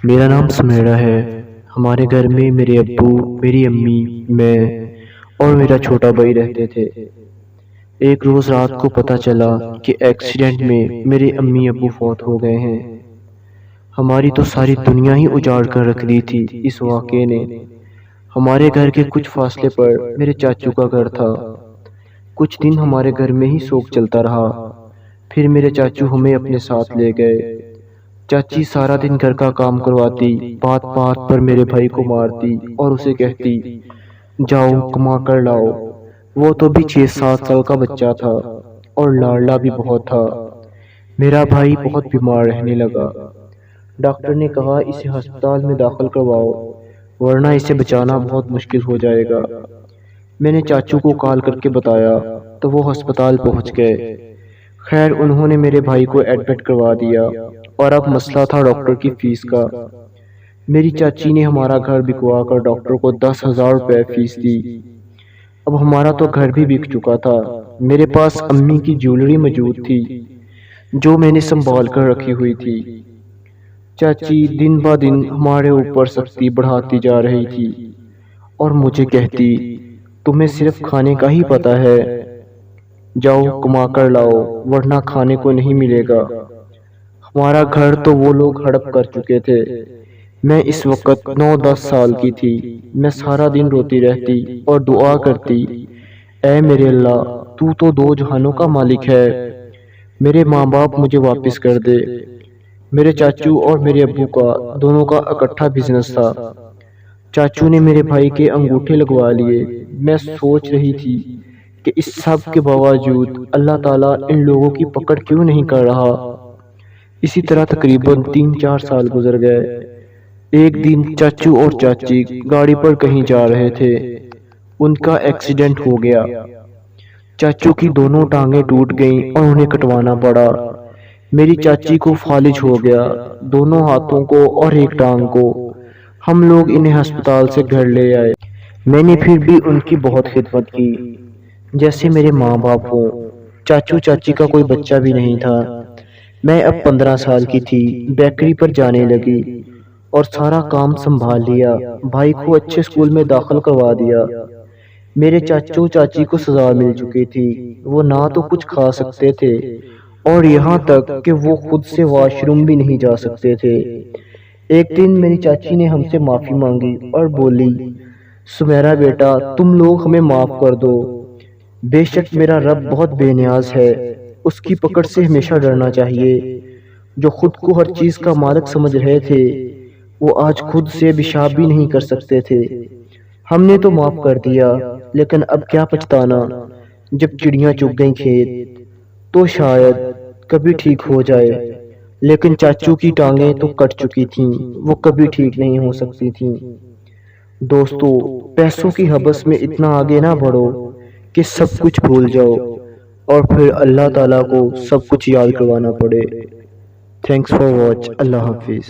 میرا نام سمیرا ہے۔ ہمارے گھر میں میرے ابو، میری امی، میں اور میرا چھوٹا بھائی رہتے تھے۔ ایک روز رات کو پتہ چلا کہ ایکسیڈنٹ میں میرے امی ابو فوت ہو گئے ہیں۔ ہماری تو ساری دنیا ہی اجاڑ کر رکھ دی تھی اس واقعے نے۔ ہمارے گھر کے کچھ فاصلے پر میرے چاچو کا گھر تھا۔ کچھ دن ہمارے گھر میں ہی سوگ چلتا رہا، پھر میرے چاچو ہمیں اپنے ساتھ لے گئے۔ چاچی سارا دن گھر کا کام کرواتی، بات بات پر میرے بھائی کو مارتی اور اسے کہتی جاؤ کما کر لاؤ۔ وہ تو بھی 6-7 سال کا بچہ تھا اور لاڈلا بھی بہت تھا۔ میرا بھائی بہت بیمار رہنے لگا۔ ڈاکٹر نے کہا اسے ہسپتال میں داخل کرواؤ ورنہ اسے بچانا بہت مشکل ہو جائے گا۔ میں نے چاچو کو کال کر کے بتایا تو وہ ہسپتال پہنچ گئے۔ خیر انہوں نے میرے بھائی کو ایڈمٹ کروا دیا اور اب مسئلہ تھا ڈاکٹر کی فیس کا۔ میری چاچی نے ہمارا گھر بکوا کر ڈاکٹر کو 10,000 روپے فیس دی۔ اب ہمارا تو گھر بھی بک چکا تھا۔ میرے پاس امی کی جیولری موجود تھی جو میں نے سنبھال کر رکھی ہوئی تھی۔ چاچی دن بہ دن ہمارے اوپر سختی بڑھاتی جا رہی تھی اور مجھے کہتی تمہیں صرف کھانے کا ہی پتہ ہے، جاؤ کما کر لاؤ ورنہ کھانے کو نہیں ملے گا۔ ہمارا گھر تو وہ لوگ ہڑپ کر چکے تھے۔ میں اس وقت 9-10 سال کی تھی۔ میں سارا دن روتی رہتی اور دعا کرتی اے میرے اللہ تو دو جہانوں کا مالک ہے، میرے ماں باپ مجھے واپس کر دے۔ میرے چاچو اور میرے ابو کا دونوں کا اکٹھا بزنس تھا۔ چاچو نے میرے بھائی کے انگوٹھے لگوا لیے۔ میں سوچ رہی تھی کہ اس سب کے باوجود اللہ تعالیٰ ان لوگوں کی پکڑ کیوں نہیں کر رہا۔ اسی طرح تقریباً 3-4 سال گزر گئے۔ ایک دن چاچو اور چاچی گاڑی پر کہیں جا رہے تھے۔ ان کا ایکسیڈنٹ ہو گیا۔ چاچو کی دونوں ٹانگیں ٹوٹ گئیں اور انہیں کٹوانا پڑا۔ میری چاچی کو فالج ہو گیا، دونوں ہاتھوں کو اور ایک ٹانگ کو۔ ہم لوگ انہیں ہسپتال سے گھر لے آئے۔ میں نے پھر بھی ان کی بہت خدمت کی جیسے میرے ماں باپ ہوں۔ چاچو چاچی کا کوئی بچہ بھی نہیں تھا۔ میں اب 15 سال کی تھی، بیکری پر جانے لگی اور سارا کام سنبھال لیا۔ بھائی کو اچھے اسکول میں داخل کروا دیا۔ میرے چاچو چاچی کو سزا مل چکی تھی، وہ نہ تو کچھ کھا سکتے تھے اور یہاں تک کہ وہ خود سے واش روم بھی نہیں جا سکتے تھے۔ ایک دن میری چاچی نے ہم سے معافی مانگی اور بولی سمیرا بیٹا تم لوگ ہمیں معاف کر دو۔ بے شک میرا رب بہت بے نیاز ہے، اس کی پکڑ سے ہمیشہ ڈرنا چاہیے۔ جو خود کو ہر چیز کا مالک سمجھ رہے تھے وہ آج خود سے پیشاب بھی نہیں کر سکتے تھے۔ ہم نے تو معاف کر دیا لیکن اب کیا پچھتانا، جب چڑیاں چگ گئیں کھیت تو شاید کبھی ٹھیک ہو جائے، لیکن چاچو کی ٹانگیں تو کٹ چکی تھیں، وہ کبھی ٹھیک نہیں ہو سکتی تھیں۔ دوستو پیسوں کی حبس میں اتنا آگے نہ بڑھو کہ سب کچھ بھول جاؤ اور پھر اللہ تعالیٰ کو سب کچھ یاد کروانا پڑے۔ Thanks for watch. اللہ حافظ۔